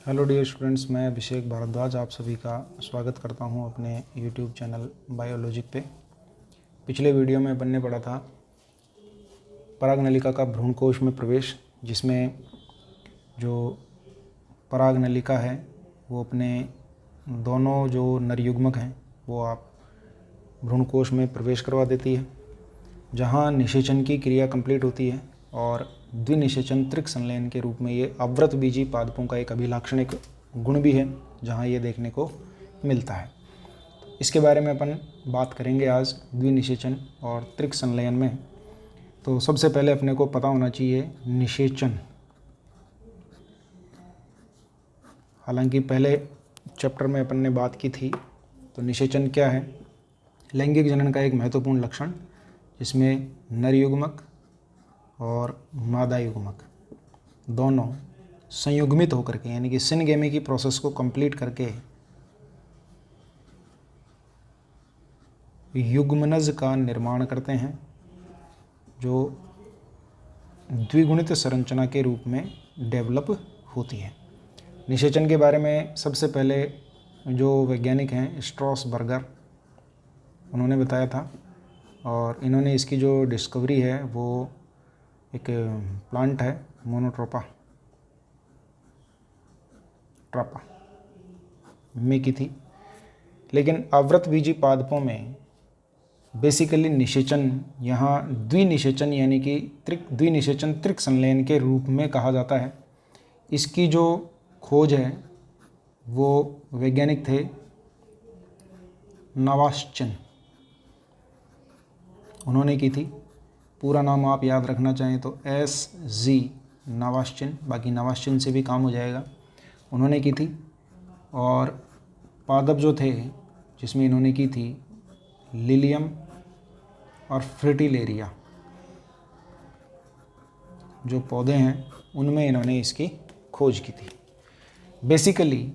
Hello dear students, मैं अभिषेक भारद्वाज आप सभी का स्वागत करता हूं अपने यूट्यूब चैनल बायोलॉजिक पे। पिछले वीडियो में अपन ने पढ़ा था पराग नलिका का भ्रूणकोश में प्रवेश, जिसमें जो पराग नलिका है वो अपने दोनों जो नरयुग्मक हैं वो आप भ्रूणकोश में प्रवेश करवा देती है, जहां निषेचन की क्रिया कंप्लीट होती है और द्विनिषेचन त्रिक संलयन के रूप में ये अव्रत बीजी पादपों का एक अभिलाक्षणिक गुण भी है, जहां ये देखने को मिलता है। इसके बारे में अपन बात करेंगे आज द्विनिषेचन और त्रिक संलयन में। तो सबसे पहले अपने को पता होना चाहिए निषेचन। हालांकि पहले चैप्टर में अपन ने बात की थी। तो निषेचन क्या है? लैंगिक जनन का एक महत्वपूर्ण लक्षण, जिसमें नरयुग्मक और मादा युग्मक दोनों संयुग्मित होकर के, यानी कि सिनगेमी की प्रोसेस को कंप्लीट करके युग्मनज का निर्माण करते हैं, जो द्विगुणित संरचना के रूप में डेवलप होती है। निषेचन के बारे में सबसे पहले जो वैज्ञानिक हैं स्ट्रॉसबर्गर, उन्होंने बताया था, और इन्होंने इसकी जो डिस्कवरी है वो एक प्लांट है मोनोट्रोपा में की थी। लेकिन अव्रत बीजी पादपों में बेसिकली निषेचन यहाँ द्विनिषेचन यानी कि द्विनिषेचन त्रिक संलयन के रूप में कहा जाता है। इसकी जो खोज है वो वैज्ञानिक थे नवाश्चिन, उन्होंने की थी। पूरा नाम आप याद रखना चाहें तो SG नवाश्चिन, बाकी नवाश्चिन से भी काम हो जाएगा, उन्होंने की थी। और पादप जो थे जिसमें इन्होंने की थी लिलियम और फ्रिटिलेरिया, जो पौधे हैं उनमें इन्होंने इसकी खोज की थी। बेसिकली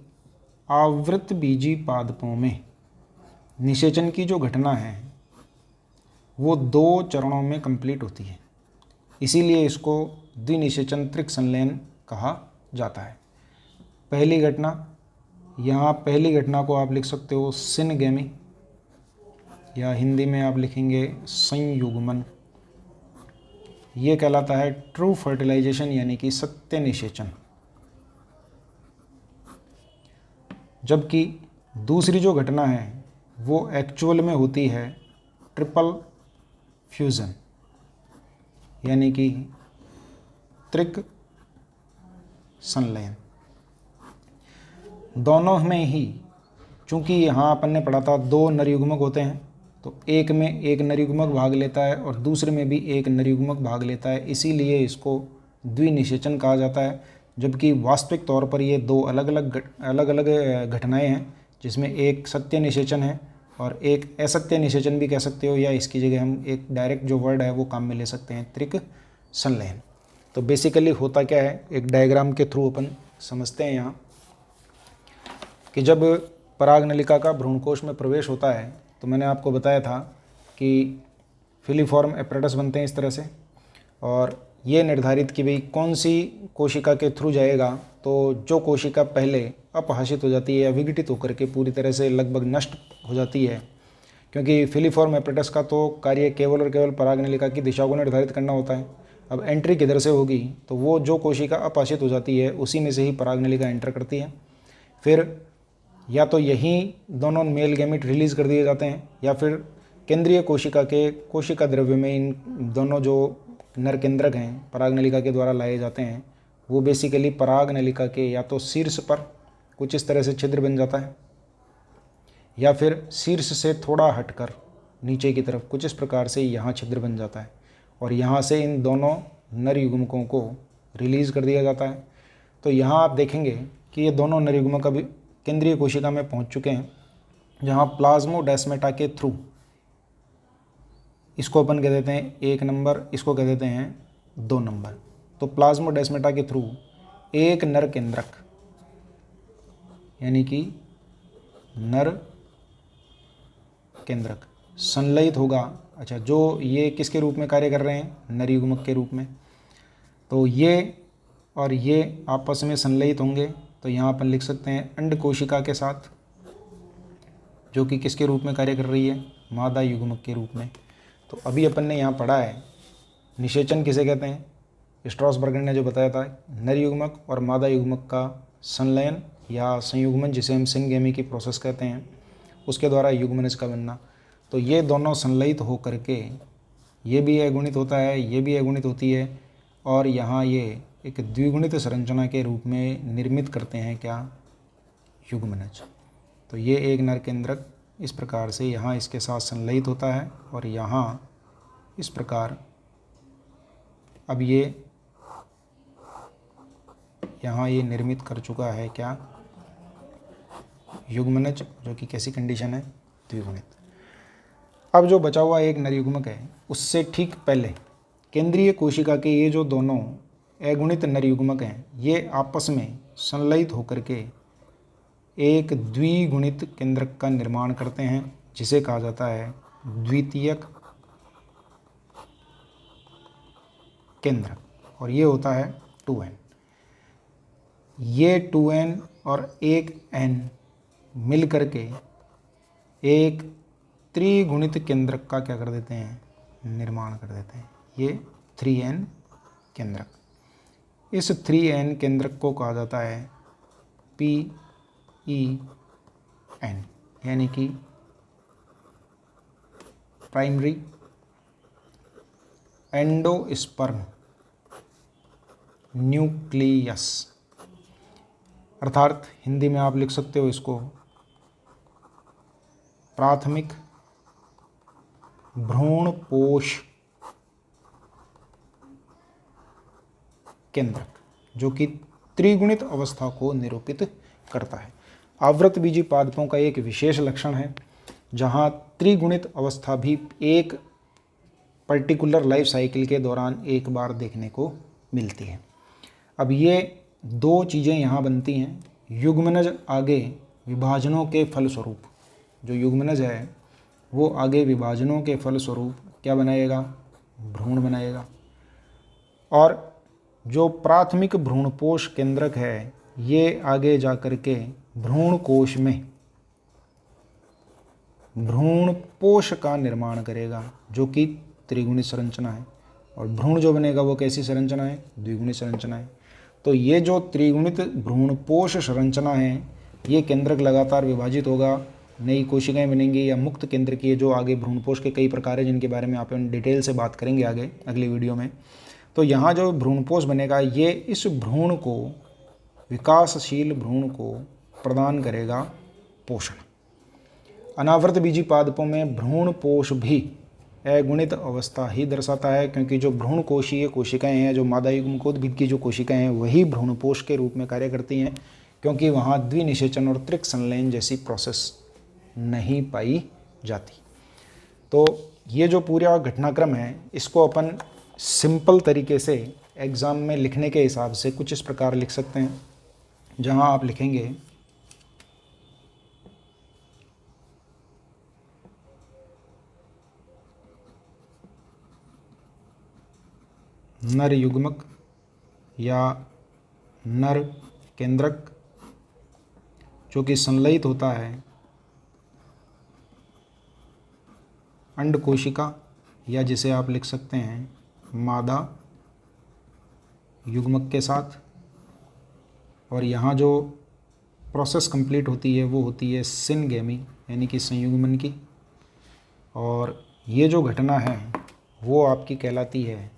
आवृत बीजी पादपों में निषेचन की जो घटना है वो 2 चरणों में कंप्लीट होती है, इसीलिए इसको द्विनिषेचन त्रिक संलयन कहा जाता है। पहली घटना, यहाँ पहली घटना को आप लिख सकते हो सिनगेमी, या हिंदी में आप लिखेंगे संयुग्मन। ये कहलाता है ट्रू फर्टिलाइजेशन यानी कि सत्य निषेचन। जबकि दूसरी जो घटना है वो एक्चुअल में होती है ट्रिपल फ्यूज़न यानी कि त्रिक संलयन। दोनों में ही, चूंकि यहाँ अपन ने पढ़ा था 2 नरयुग्मक होते हैं, तो एक में एक नरयुग्मक भाग लेता है और दूसरे में भी एक नरयुग्मक भाग लेता है, इसीलिए इसको द्विनिषेचन कहा जाता है। जबकि वास्तविक तौर पर ये 2 अलग अलग घटनाएं हैं, जिसमें एक सत्य निषेचन है और एक असत्य निषेचन भी कह सकते हो, या इसकी जगह हम एक डायरेक्ट जो वर्ड है वो काम में ले सकते हैं, त्रिक संलयन। तो बेसिकली होता क्या है, एक डायग्राम के थ्रू अपन समझते हैं यहाँ कि जब पराग नलिका का भ्रूणकोश में प्रवेश होता है तो मैंने आपको बताया था कि फिलीफॉर्म एपरेटस बनते हैं इस तरह से, और ये निर्धारित कि भाई कौन सी कोशिका के थ्रू जाएगा। तो जो कोशिका पहले अपहासित हो जाती है या विघटित होकर के पूरी तरह से लगभग नष्ट हो जाती है, क्योंकि फिलीफॉर्म एपरेटस का तो कार्य केवल और केवल पराग नलिका की दिशा को निर्धारित करना होता है। अब एंट्री किधर से होगी, तो वो जो कोशिका अपहासित हो जाती है उसी में से ही पराग नलिका एंटर करती है। फिर या तो यहीं दोनों मेल गैमेट रिलीज़ कर दिए जाते हैं, या फिर केंद्रीय कोशिका के कोशिका द्रव्य में इन दोनों जो नर केंद्रक हैं पराग नलिका के द्वारा लाए जाते हैं, वो बेसिकली पराग नलिका के या तो शीर्ष पर कुछ इस तरह से छिद्र बन जाता है, या फिर शीर्ष से थोड़ा हटकर नीचे की तरफ कुछ इस प्रकार से यहाँ छिद्र बन जाता है, और यहाँ से इन दोनों नर युग्मकों को रिलीज़ कर दिया जाता है। तो यहाँ आप देखेंगे कि ये दोनों नर युग्मक अभी केंद्रीय कोशिका में पहुँच चुके हैं, जहाँ प्लाज्मोडेस्माटा के थ्रू, इसको अपन कह देते हैं 1 नंबर, इसको कह देते हैं 2 नंबर। तो प्लाज्मोडेस्माटा के थ्रू एक नर केंद्रक यानी कि नर केंद्रक संलयित होगा। अच्छा, जो ये किसके रूप में कार्य कर रहे हैं? नर युग्मक के रूप में। तो ये और ये आपस में संलयित होंगे तो यहाँ अपन लिख सकते हैं अंड कोशिका के साथ, जो कि किसके रूप में कार्य कर रही है, मादा युग्मक के रूप में। तो अभी अपन ने यहाँ पढ़ा है निषेचन किसे कहते हैं, स्ट्रॉसबर्गर ने जो बताया था, नर युग्मक और मादा युग्मक का संलयन या संयुग्मन, जिसे हम सिनगेमी की प्रोसेस कहते हैं, उसके द्वारा युग्मनज का बनना। तो ये दोनों संलयित हो करके ये भी अगुणित होता है, ये भी अगुणित होती है, और यहाँ ये एक द्विगुणित संरचना के रूप में निर्मित करते हैं क्या, युग्मनज। तो ये एक नर केंद्रक इस प्रकार से यहाँ इसके साथ संलयित होता है और यहाँ इस प्रकार अब ये यहाँ ये निर्मित कर चुका है क्या, युग्मनज, जो कि कैसी कंडीशन है, द्विगुणित। अब जो बचा हुआ एक नर युग्मक है, उससे ठीक पहले केंद्रीय कोशिका के ये जो दोनों अगुणित नर युग्मक हैं, ये आपस में संलयित होकर के एक द्विगुणित केंद्रक का निर्माण करते हैं, जिसे कहा जाता है द्वितीयक केंद्रक, और ये होता है 2n। ये 2n और एक n मिल करके एक त्रिगुणित केंद्रक का क्या कर देते हैं, निर्माण कर देते हैं, ये 3n केंद्रक। इस 3n केंद्रक को कहा जाता है PEN, यानी कि प्राइमरी एंडोस्पर्म न्यूक्लियस, अर्थात हिंदी में आप लिख सकते हो इसको प्राथमिक भ्रूणपोष केंद्रक, जो कि त्रिगुणित अवस्था को निरूपित करता है। आवृतबीजी पादपों का एक विशेष लक्षण है, जहाँ त्रिगुणित अवस्था भी एक पर्टिकुलर लाइफ साइकिल के दौरान एक बार देखने को मिलती है। अब ये दो चीज़ें यहाँ बनती हैं, युग्मनज आगे विभाजनों के फलस्वरूप, जो युग्मनज है वो आगे विभाजनों के फलस्वरूप क्या बनाएगा, भ्रूण बनाएगा, और जो प्राथमिक भ्रूणपोष केंद्रक है ये आगे जा कर के भ्रूण कोश में भ्रूणपोष का निर्माण करेगा, जो कि त्रिगुणित संरचना है, और भ्रूण जो बनेगा वो कैसी संरचना है, द्विगुणित संरचना है। तो ये जो त्रिगुणित भ्रूणपोष संरचना है, ये केंद्रक लगातार विभाजित होगा, नई कोशिकाएं बनेंगी या मुक्त केंद्र की, जो आगे भ्रूणपोष के कई प्रकार है जिनके बारे में आप डिटेल से बात करेंगे आगे अगली वीडियो में। तो यहाँ जो भ्रूणपोष बनेगा ये इस भ्रूण को, विकासशील भ्रूण को प्रदान करेगा पोषण। अनावृत बीजी पादपों में भ्रूणपोष भी अगुणित अवस्था ही दर्शाता है, क्योंकि जो भ्रूण कोशीय कोशिकाएं हैं, जो मादा युग्मकोद्भिद की जो कोशिकाएं हैं, वही भ्रूणपोष के रूप में कार्य करती हैं, क्योंकि वहाँ द्विनिषेचन और त्रिक संलयन जैसी प्रोसेस नहीं पाई जाती। तो ये जो पूरा घटनाक्रम है, इसको अपन सिंपल तरीके से एग्ज़ाम में लिखने के हिसाब से कुछ इस प्रकार लिख सकते हैं, जहाँ आप लिखेंगे नर युग्मक या नर केंद्रक, जो कि संलयित होता है अंड कोशिका, या जिसे आप लिख सकते हैं मादा युग्मक के साथ, और यहाँ जो प्रोसेस कंप्लीट होती है वो होती है सिनगेमी, यानी कि संयुग्मन की, और ये जो घटना है वो आपकी कहलाती है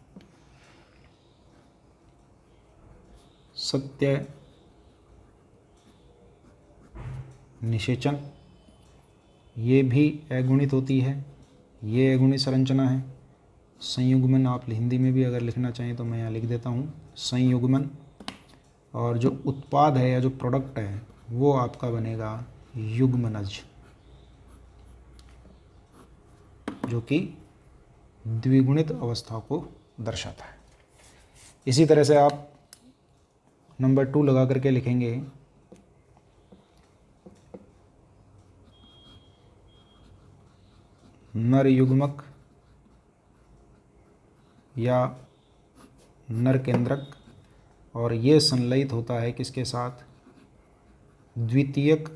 सत्य निषेचन। ये भी अगुणित होती है, ये अगुणित संरचना है। संयुग्मन आप हिंदी में भी अगर लिखना चाहें तो मैं यहाँ लिख देता हूँ संयुग्मन, और जो उत्पाद है या जो प्रोडक्ट है वो आपका बनेगा युग्मनज, जो कि द्विगुणित अवस्था को दर्शाता है। इसी तरह से आप नंबर 2 लगा करके लिखेंगे नर युग्मक या नर केंद्रक, और ये संलयित होता है किसके साथ, द्वितीयक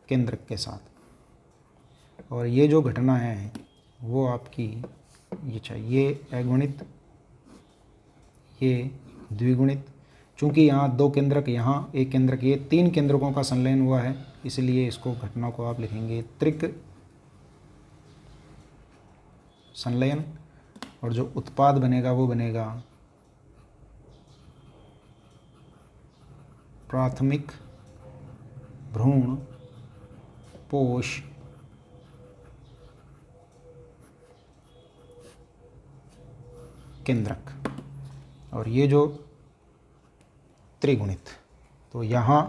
केंद्रक के साथ। और ये जो घटना है वो आपकी ये अगुणित, ये द्विगुणित। चूँकि यहाँ 2 केंद्रक, यहाँ एक केंद्रक, ये 3 केंद्रकों का संलयन हुआ है, इसलिए इसको घटना को आप लिखेंगे त्रिक संलयन। और जो उत्पाद बनेगा वो बनेगा प्राथमिक भ्रूण पोष केंद्रक। और ये जो त्रिगुणित, तो यहाँ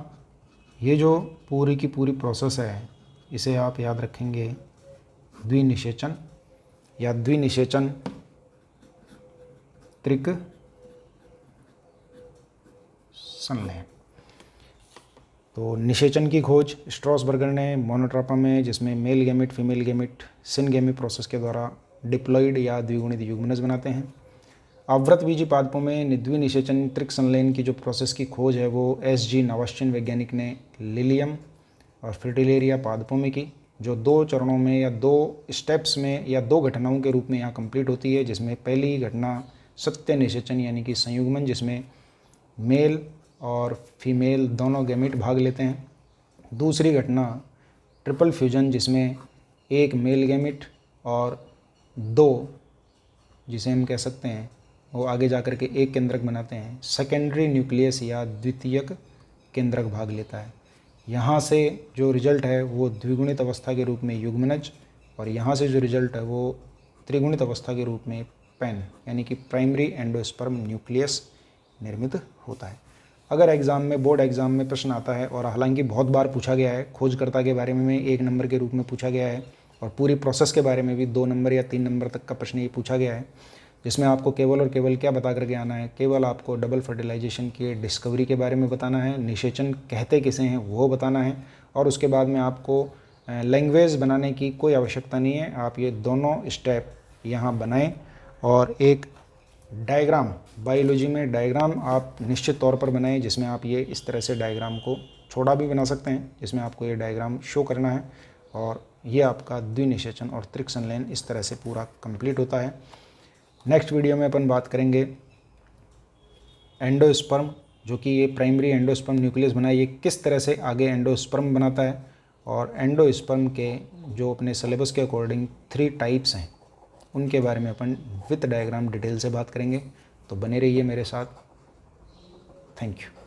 ये जो पूरी की पूरी प्रोसेस है इसे आप याद रखेंगे द्विनिषेचन या द्विनिषेचन त्रिक संलयन। तो निषेचन की खोज स्ट्रॉसबर्गर ने मोनोट्रापा में, जिसमें male gamete female gamete syngamy process के द्वारा डिप्लॉइड या द्विगुणित युग्मनज बनाते हैं। आवृतबीजी पादपों में द्विनिषेचन त्रिक संलयन की जो प्रोसेस की खोज है वो S.G. नवाश्चिन वैज्ञानिक ने लिलियम और फ्रिटिलेरिया पादपों में की, जो 2 चरणों में या 2 स्टेप्स में या 2 घटनाओं के रूप में यहाँ कंप्लीट होती है। जिसमें पहली घटना सत्य निषेचन यानी कि संयुग्मन, जिसमें मेल और फीमेल दोनों गैमेट भाग लेते हैं। दूसरी घटना ट्रिपल फ्यूजन, जिसमें एक मेल गैमेट और 2 जिसे हम कह सकते हैं वो आगे जाकर के एक केंद्रक बनाते हैं। सेकेंडरी न्यूक्लियस या द्वितीयक केंद्रक भाग लेता है। यहाँ से जो रिजल्ट है वो द्विगुणित अवस्था के रूप में युग्मनज, और यहाँ से जो रिजल्ट है वो त्रिगुणित अवस्था के रूप में पैन यानी कि प्राइमरी एंडोस्पर्म न्यूक्लियस निर्मित होता है। अगर एग्ज़ाम में, बोर्ड एग्ज़ाम में प्रश्न आता है, और हालांकि बहुत बार पूछा गया है, खोजकर्ता के बारे में 1 नंबर के रूप में पूछा गया है, और पूरी प्रोसेस के बारे में भी 2 नंबर या 3 नंबर तक का प्रश्न ये पूछा गया है, जिसमें आपको केवल और केवल क्या बता करके आना है, केवल आपको डबल फर्टिलाइजेशन के डिस्कवरी के बारे में बताना है, निषेचन कहते किसे हैं वो बताना है, और उसके बाद में आपको लैंग्वेज बनाने की कोई आवश्यकता नहीं है। आप ये दोनों स्टेप यहाँ बनाएं, और एक डायग्राम, बायोलॉजी में डायग्राम आप निश्चित तौर पर बनाएं, जिसमें आप ये इस तरह से डायग्राम को छोटा भी बना सकते हैं, जिसमें आपको ये डायग्राम शो करना है। और ये आपका द्विनिषेचन और त्रिक संलयन इस तरह से पूरा कंप्लीट होता है। नेक्स्ट वीडियो में अपन बात करेंगे एंडोस्पर्म, जो कि ये प्राइमरी एंडोस्पर्म न्यूक्लियस बना है, ये किस तरह से आगे एंडोस्पर्म बनाता है, और एंडोस्पर्म के जो अपने सिलेबस के अकॉर्डिंग 3 टाइप्स हैं उनके बारे में अपन विथ डायग्राम डिटेल से बात करेंगे। तो बने रहिए मेरे साथ। Thank you.